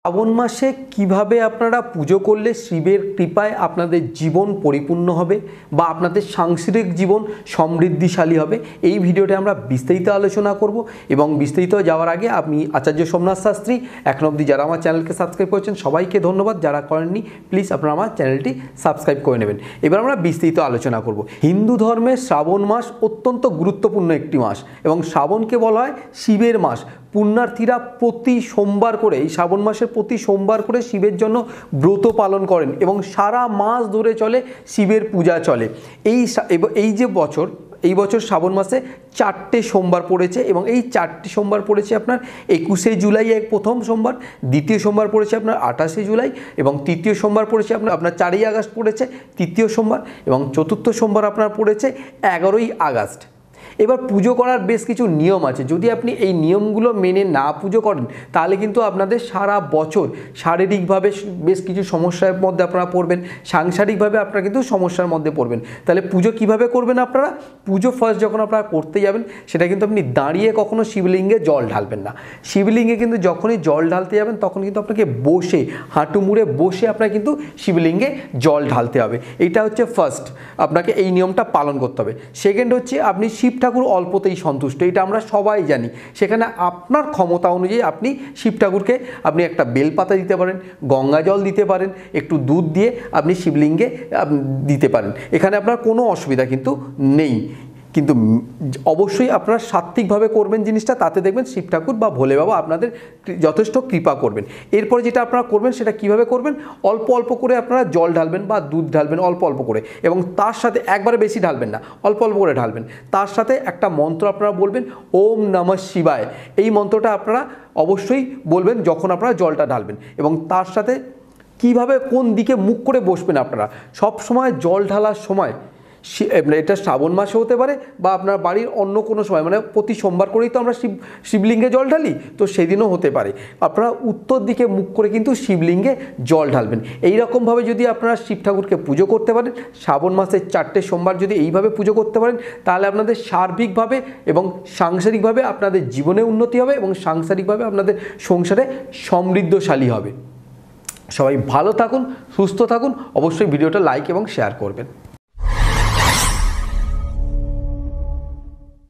শ্রাবণ মাসে কিভাবে আপনারা পুজো করলে শিবের কৃপায় আপনাদের জীবন পরিপূর্ণ হবে বা আপনাদের সাংসারিক জীবন সমৃদ্ধিশালী হবে, এই ভিডিওতে আমরা বিস্তারিত আলোচনা করব। এবং বিস্তারিত যাওয়ার আগে আমি আচার্য সোমনাথ শাস্ত্রী, এখন অবধি যারা আমার চ্যানেলকে সাবস্ক্রাইব করেছেন সবাইকে ধন্যবাদ, যারা করেননি প্লিজ আপনারা আমার চ্যানেলটি সাবস্ক্রাইব করে নেবেন। এবার আমরা বিস্তারিত আলোচনা করব। হিন্দু ধর্মে শ্রাবণ মাস অত্যন্ত গুরুত্বপূর্ণ একটি মাস এবং শ্রাবণকে বলা হয় শিবের মাস। পুণ্যার্থীরা প্রতি সোমবার করে, এই শ্রাবণ মাসের প্রতি সোমবার করে শিবের জন্য ব্রত পালন করেন এবং সারা মাস ধরে চলে শিবের পূজা চলে। এই বছর শ্রাবণ মাসে 4টে সোমবার পড়েছে এবং এই 4টে সোমবার পড়েছে আপনার 21শে জুলাই প্রথম সোমবার, দ্বিতীয় সোমবার পড়েছে আপনার 28শে জুলাই এবং তৃতীয় সোমবার পড়েছে আপনার 4ই আগস্ট পড়েছে তৃতীয় সোমবার এবং চতুর্থ সোমবার আপনার পড়েছে 11ই আগস্ট। এবার পুজো করার বেশ কিছু নিয়ম আছে। যদি আপনি এই নিয়মগুলো মেনে না পুজো করেন তাহলে কিন্তু আপনাদের সারা বছর শারীরিকভাবে বেশ কিছু সমস্যার মধ্যে আপনারা পড়বেন, সাংসারিকভাবে আপনারা কিন্তু সমস্যার মধ্যে পড়বেন। তাহলে পুজো কিভাবে করবেন আপনারা? পুজো ফার্স্ট যখন আপনারা করতে যাবেন সেটা কিন্তু আপনি দাঁড়িয়ে কখনো শিবলিঙ্গে জল ঢালবেন না। শিবলিঙ্গে কিন্তু যখনই জল ঢালতে যাবেন তখন কিন্তু আপনাকে বসে, হাঁটু মুড়ে বসে আপনার কিন্তু শিবলিঙ্গে জল ঢালতে হবে। এটা হচ্ছে ফার্স্ট, আপনাকে এই নিয়মটা পালন করতে হবে। সেকেন্ড হচ্ছে আপনি শিব ঠাকুর অল্পতেই সন্তুষ্ট, এটা আমরা সবাই জানি। সেখানে আপনার ক্ষমতা অনুযায়ী আপনি শিব ঠাকুরকে আপনি একটা বেলপাতা দিতে পারেন, গঙ্গা জল দিতে পারেন, একটু দুধ দিয়ে আপনি শিবলিঙ্গে দিতে পারেন। এখানে আপনার কোনো অসুবিধা কিন্তু নেই, কিন্তু অবশ্যই আপনারা সাত্ত্বিকভাবে করবেন জিনিসটা, তাতে দেখবেন শিব ঠাকুর বা ভোলে বাবা আপনাদের যথেষ্ট কৃপা করবেন। এরপরে যেটা আপনারা করবেন সেটা কিভাবে করবেন, অল্প অল্প করে আপনারা জল ঢালবেন বা দুধ ঢালবেন অল্প অল্প করে, এবং তার সাথে একবারে বেশি ঢালবেন না, অল্প অল্প করে ঢালবেন। তার সাথে একটা মন্ত্র আপনারা বলবেন, ওম নমঃ শিবায়। এই মন্ত্রটা আপনারা অবশ্যই বলবেন যখন আপনারা জলটা ঢালবেন। এবং তার সাথে কিভাবে কোন দিকে মুখ করে বসবেন আপনারা সব সময় জল ঢালার সময়, এটা শ্রাবণ মাসে হতে পারে বা আপনার বাড়ির অন্য কোনো সময়, মানে প্রতি সোমবার করেই তো আমরা শিবলিঙ্গে জল ঢালি, তো সেদিনও হতে পারে আপনারা উত্তর দিকে মুখ করে কিন্তু শিবলিঙ্গে জল ঢালবেন। এই রকমভাবে যদি আপনারা শিব ঠাকুরকে পুজো করতে পারেন, শ্রাবণ মাসের 4টে সোমবার যদি এইভাবে পুজো করতে পারেন, তাহলে আপনাদের সার্বিকভাবে এবং সাংসারিকভাবে আপনাদের জীবনে উন্নতি হবে এবং সাংসারিকভাবে আপনাদের সংসারে সমৃদ্ধশালী হবে। সবাই ভালো থাকুন, সুস্থ থাকুন, অবশ্যই ভিডিওটা লাইক এবং শেয়ার করবেন।